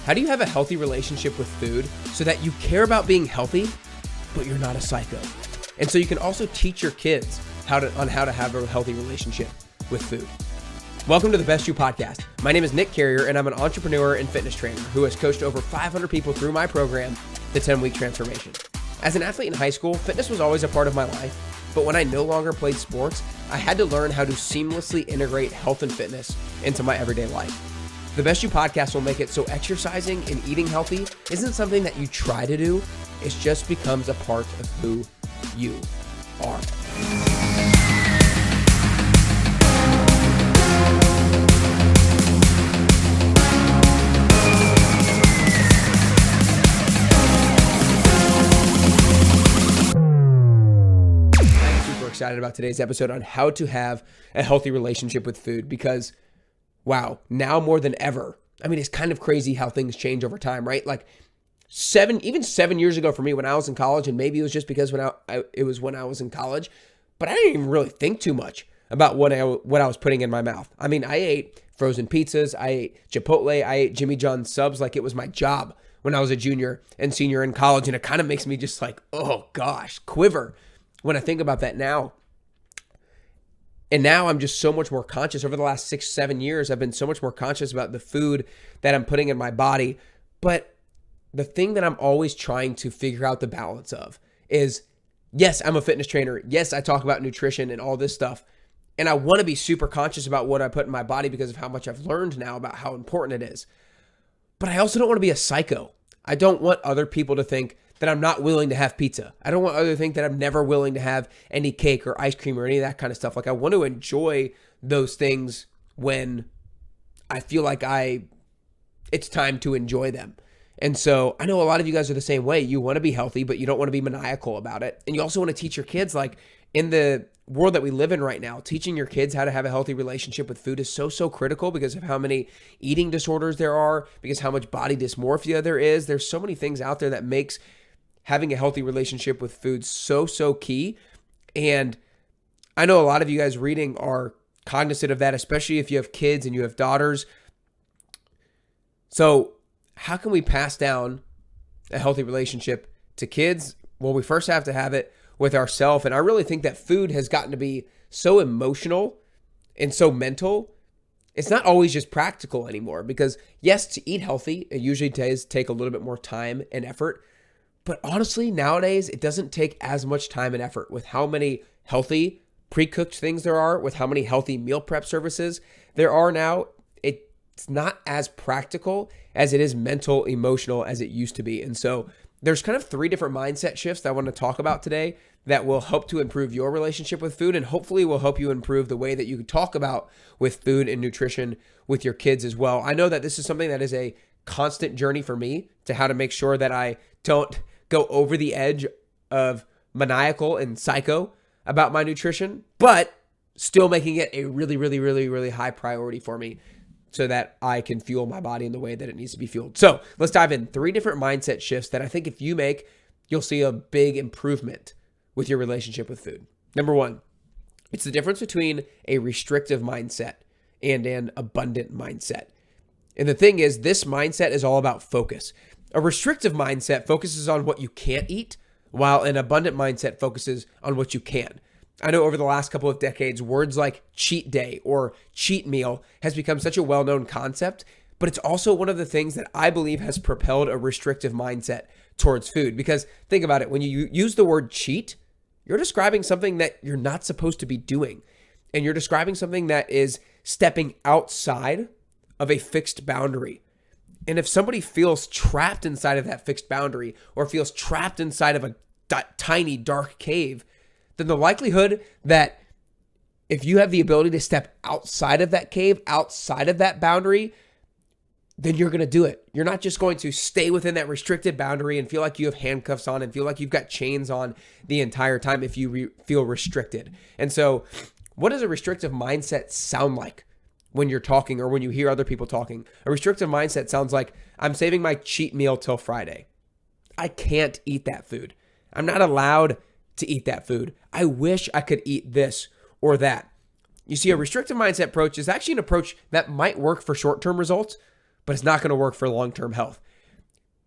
How do you have a healthy relationship with food so that you care about being healthy, but you're not a psycho? And so you can also teach your kids how to have a healthy relationship with food. Welcome to the Best You podcast. My name is Nick Carrier, and I'm an entrepreneur and fitness trainer who has coached over 500 people through my program, the 10-Week Transformation. As an athlete in high school, fitness was always a part of my life, but when I no longer played sports, I had to learn how to seamlessly integrate health and fitness into my everyday life. The Best You podcast will make it so exercising and eating healthy isn't something that you try to do, it just becomes a part of who you are. Excited about today's episode on how to have a healthy relationship with food because, wow, now more than ever, I mean, it's kind of crazy how things change over time, right? Like 7 years ago for me when I was in college, and maybe it was just because when I was in college, but I didn't even really think too much about what I was putting in my mouth. I mean, I ate frozen pizzas, I ate Chipotle, I ate Jimmy John's subs like it was my job when I was a junior and senior in college, and it kind of makes me just like, oh gosh, quiver when I think about that now. And now I'm just so much more conscious. Over the last 6-7 years, I've been so much more conscious about the food that I'm putting in my body. But the thing that I'm always trying to figure out the balance of is, yes, I'm a fitness trainer. Yes, I talk about nutrition and all this stuff. And I want to be super conscious about what I put in my body because of how much I've learned now about how important it is. But I also don't want to be a psycho. I don't want other people to think that I'm not willing to have pizza. I don't want others to think that I'm never willing to have any cake or ice cream or any of that kind of stuff. Like I want to enjoy those things when I feel like it's time to enjoy them. And so I know a lot of you guys are the same way. You want to be healthy, but you don't want to be maniacal about it. And you also want to teach your kids, like in the world that we live in right now, teaching your kids how to have a healthy relationship with food is so critical because of how many eating disorders there are, because how much body dysmorphia there is. There's so many things out there that makes having a healthy relationship with food so key. And I know a lot of you guys reading are cognizant of that, especially if you have kids and you have daughters. So how can we pass down a healthy relationship to kids? Well, we first have to have it with ourselves. And I really think that food has gotten to be so emotional and so mental. It's not always just practical anymore because yes, to eat healthy, it usually does take a little bit more time and effort. But honestly, nowadays, it doesn't take as much time and effort with how many healthy pre-cooked things there are, with how many healthy meal prep services there are now. It's not as practical as it is mental, emotional as it used to be. And so there's kind of 3 different mindset shifts that I want to talk about today that will help to improve your relationship with food and hopefully will help you improve the way that you talk about with food and nutrition with your kids as well. I know that this is something that is a constant journey for me to how to make sure that I don't go over the edge of maniacal and psycho about my nutrition, but still making it a really high priority for me so that I can fuel my body in the way that it needs to be fueled. So let's dive in. 3 different mindset shifts that I think if you make, you'll see a big improvement with your relationship with food. Number 1, it's the difference between a restrictive mindset and an abundant mindset. And the thing is, this mindset is all about focus. A restrictive mindset focuses on what you can't eat, while an abundant mindset focuses on what you can. I know over the last couple of decades, words like cheat day or cheat meal has become such a well-known concept, but it's also one of the things that I believe has propelled a restrictive mindset towards food. Because think about it, when you use the word cheat, you're describing something that you're not supposed to be doing. And you're describing something that is stepping outside of a fixed boundary. And if somebody feels trapped inside of that fixed boundary or feels trapped inside of a tiny dark cave, then the likelihood that if you have the ability to step outside of that cave, outside of that boundary, then you're going to do it. You're not just going to stay within that restricted boundary and feel like you have handcuffs on and feel like you've got chains on the entire time if you feel restricted. And so what does a restrictive mindset sound like when you're talking or when you hear other people talking? A restrictive mindset sounds like, I'm saving my cheat meal till Friday. I can't eat that food. I'm not allowed to eat that food. I wish I could eat this or that. You see, a restrictive mindset approach is actually an approach that might work for short-term results, but it's not going to work for long-term health.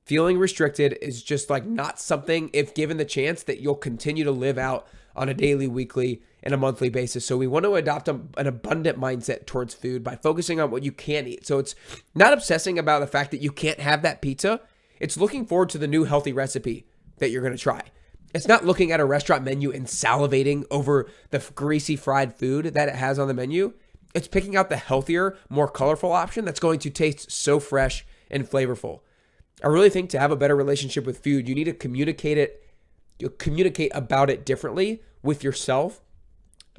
Feeling restricted is just like not something, if given the chance, that you'll continue to live out on a daily, weekly, and a monthly basis. So we want to adopt an abundant mindset towards food by focusing on what you can eat. So it's not obsessing about the fact that you can't have that pizza. It's looking forward to the new healthy recipe that you're going to try. It's not looking at a restaurant menu and salivating over the greasy fried food that it has on the menu. It's picking out the healthier, more colorful option that's going to taste so fresh and flavorful. I really think to have a better relationship with food, you need to communicate about it differently with yourself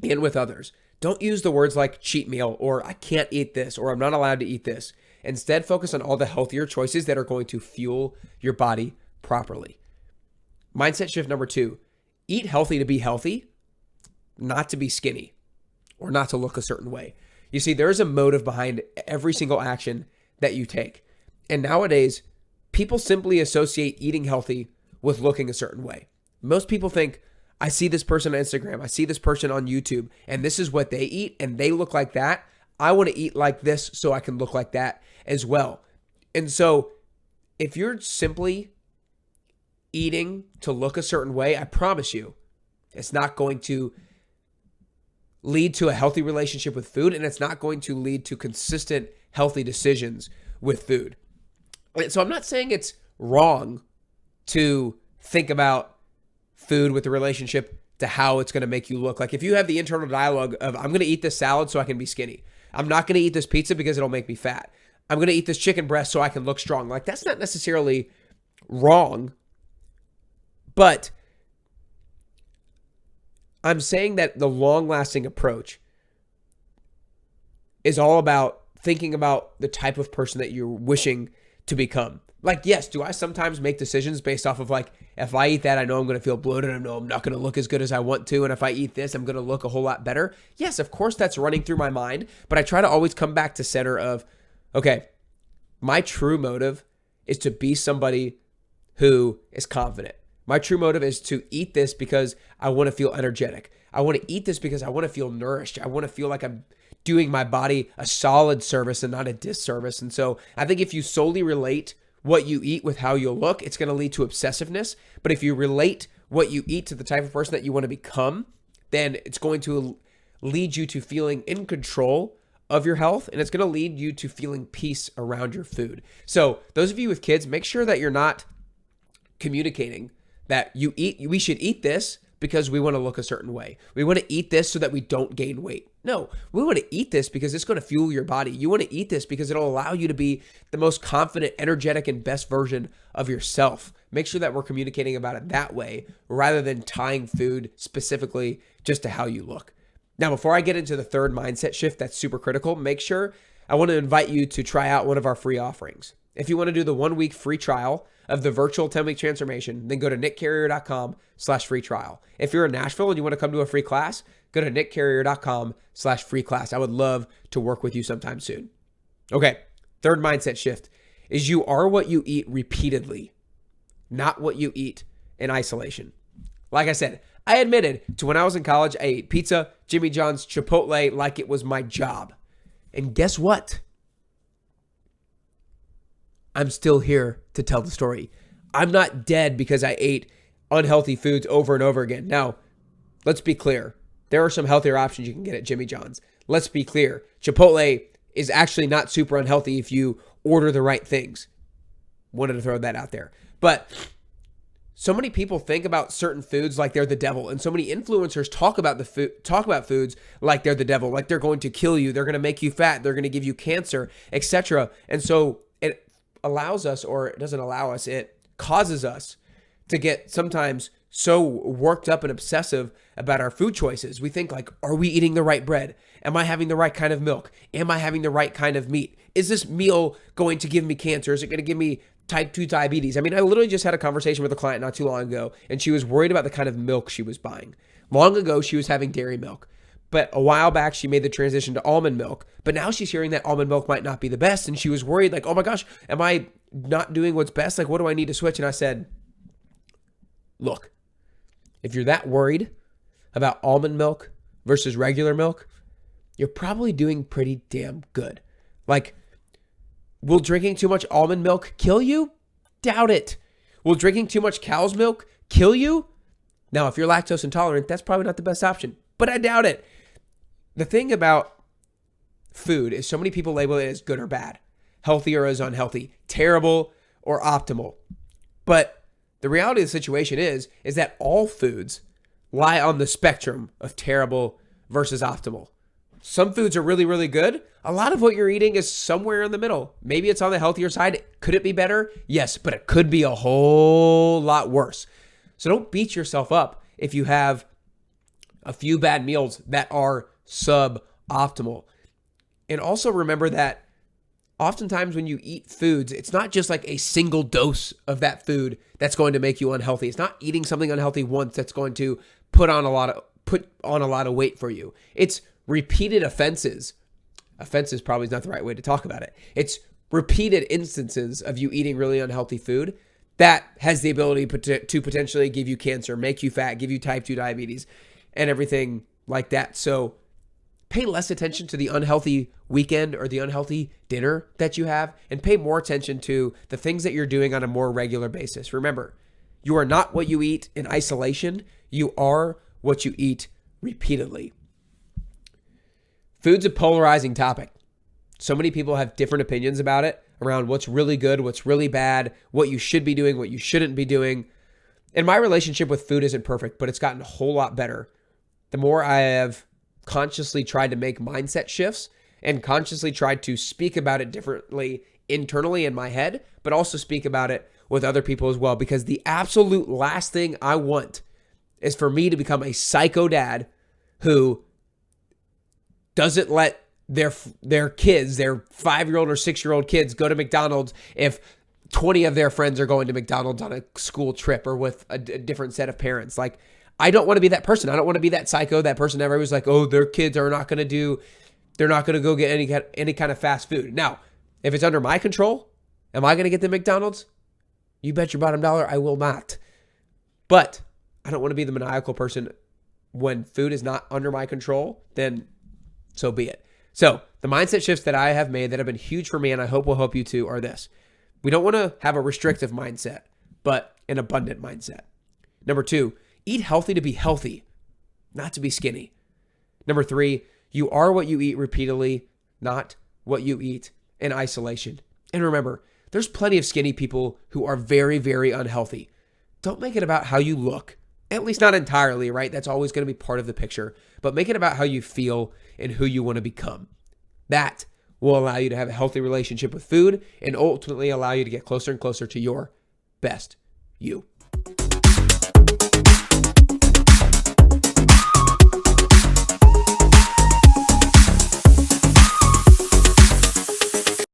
and with others. Don't use the words like cheat meal or I can't eat this or I'm not allowed to eat this. Instead, focus on all the healthier choices that are going to fuel your body properly. Mindset shift number 2, eat healthy to be healthy, not to be skinny or not to look a certain way. You see, there is a motive behind every single action that you take. And nowadays, people simply associate eating healthy with looking a certain way. Most people think, I see this person on Instagram, I see this person on YouTube, and this is what they eat, and they look like that. I want to eat like this so I can look like that as well. And so if you're simply eating to look a certain way, I promise you, it's not going to lead to a healthy relationship with food, and it's not going to lead to consistent, healthy decisions with food. So I'm not saying it's wrong to think about food with the relationship to how it's going to make you look. Like if you have the internal dialogue of, I'm going to eat this salad so I can be skinny. I'm not going to eat this pizza because it'll make me fat. I'm going to eat this chicken breast so I can look strong. Like that's not necessarily wrong, but I'm saying that the long-lasting approach is all about thinking about the type of person that you're wishing to become. Like, yes, do I sometimes make decisions based off of like, if I eat that, I know I'm going to feel bloated. I know I'm not going to look as good as I want to. And if I eat this, I'm going to look a whole lot better. Yes, of course, that's running through my mind. But I try to always come back to center of, okay, my true motive is to be somebody who is confident. My true motive is to eat this because I want to feel energetic. I want to eat this because I want to feel nourished. I want to feel like I'm doing my body a solid service and not a disservice. And so I think if you solely relate what you eat with how you'll look, it's going to lead to obsessiveness. But if you relate what you eat to the type of person that you want to become, then it's going to lead you to feeling in control of your health, and it's going to lead you to feeling peace around your food. So those of you with kids, make sure that you're not communicating that we should eat this because we want to look a certain way. We want to eat this so that we don't gain weight. No, we want to eat this because it's going to fuel your body. You want to eat this because it'll allow you to be the most confident, energetic, and best version of yourself. Make sure that we're communicating about it that way rather than tying food specifically just to how you look. Now, before I get into the third mindset shift that's super critical, I want to invite you to try out one of our free offerings. If you want to do the 1 week free trial of the virtual 10-week transformation, then go to nickcarrier.com/free trial. If you're in Nashville and you want to come to a free class, go to nickcarrier.com/free class. I would love to work with you sometime soon. Okay, third mindset shift is you are what you eat repeatedly, not what you eat in isolation. Like I said, I admitted to when I was in college, I ate pizza, Jimmy John's, Chipotle like it was my job. And guess what? I'm still here to tell the story. I'm not dead because I ate unhealthy foods over and over again. Now, let's be clear. There are some healthier options you can get at Jimmy John's. Let's be clear. Chipotle is actually not super unhealthy if you order the right things. Wanted to throw that out there. But so many people think about certain foods like they're the devil, and so many influencers talk about foods like they're the devil, like they're going to kill you, they're going to make you fat, they're going to give you cancer, etc. And so it allows us, or it doesn't allow us, it causes us to get sometimes so worked up and obsessive about our food choices. We think like, are we eating the right bread? Am I having the right kind of milk? Am I having the right kind of meat? Is this meal going to give me cancer? Is it going to give me type 2 diabetes? I mean, I literally just had a conversation with a client not too long ago, and she was worried about the kind of milk she was buying. Long ago, she was having dairy milk, but a while back, she made the transition to almond milk. But now she's hearing that almond milk might not be the best, and she was worried like, oh my gosh, am I not doing what's best? Like, what do I need to switch? And I said, look, if you're that worried about almond milk versus regular milk, you're probably doing pretty damn good. Like, Will drinking too much almond milk kill you? Doubt it. Will drinking too much cow's milk kill you? Now, if you're lactose intolerant, that's probably not the best option, but I doubt it. The thing about food is so many people label it as good or bad, healthy or as unhealthy, terrible or optimal. But the reality of the situation is that all foods lie on the spectrum of terrible versus optimal. Some foods are really, really good. A lot of what you're eating is somewhere in the middle. Maybe it's on the healthier side. Could it be better? Yes, but it could be a whole lot worse. So don't beat yourself up if you have a few bad meals that are suboptimal. And also remember that oftentimes when you eat foods, it's not just like a single dose of that food that's going to make you unhealthy. It's not eating something unhealthy once that's going to put on a lot of weight for you. It's repeated offenses. Offenses probably is not the right way to talk about it. It's repeated instances of you eating really unhealthy food that has the ability to potentially give you cancer, make you fat, give you type 2 diabetes, and everything like that. So pay less attention to the unhealthy weekend or the unhealthy dinner that you have, and pay more attention to the things that you're doing on a more regular basis. Remember, you are not what you eat in isolation. You are what you eat repeatedly. Food's a polarizing topic. So many people have different opinions about it, around what's really good, what's really bad, what you should be doing, what you shouldn't be doing. And my relationship with food isn't perfect, but it's gotten a whole lot better. The more I have consciously tried to make mindset shifts and consciously tried to speak about it differently internally in my head, but also speak about it with other people as well. Because the absolute last thing I want is for me to become a psycho dad who doesn't let their kids, their 5-year-old or 6-year-old kids go to McDonald's if 20 of their friends are going to McDonald's on a school trip or with a different set of parents. Like, I don't want to be that person. I don't want to be that psycho, that person that everybody's like, oh, their kids are not going to they're not going to go get any kind of fast food. Now, if it's under my control, am I going to get the McDonald's? You bet your bottom dollar I will not. But I don't want to be the maniacal person when food is not under my control, then so be it. So the mindset shifts that I have made that have been huge for me, and I hope will help you too, are this. We don't want to have a restrictive mindset, but an abundant mindset. Number 2, eat healthy to be healthy, not to be skinny. Number 3, you are what you eat repeatedly, not what you eat in isolation. And remember, there's plenty of skinny people who are very, very unhealthy. Don't make it about how you look. At least not entirely, right? That's always going to be part of the picture. But make it about how you feel and who you want to become. That will allow you to have a healthy relationship with food and ultimately allow you to get closer and closer to your best you.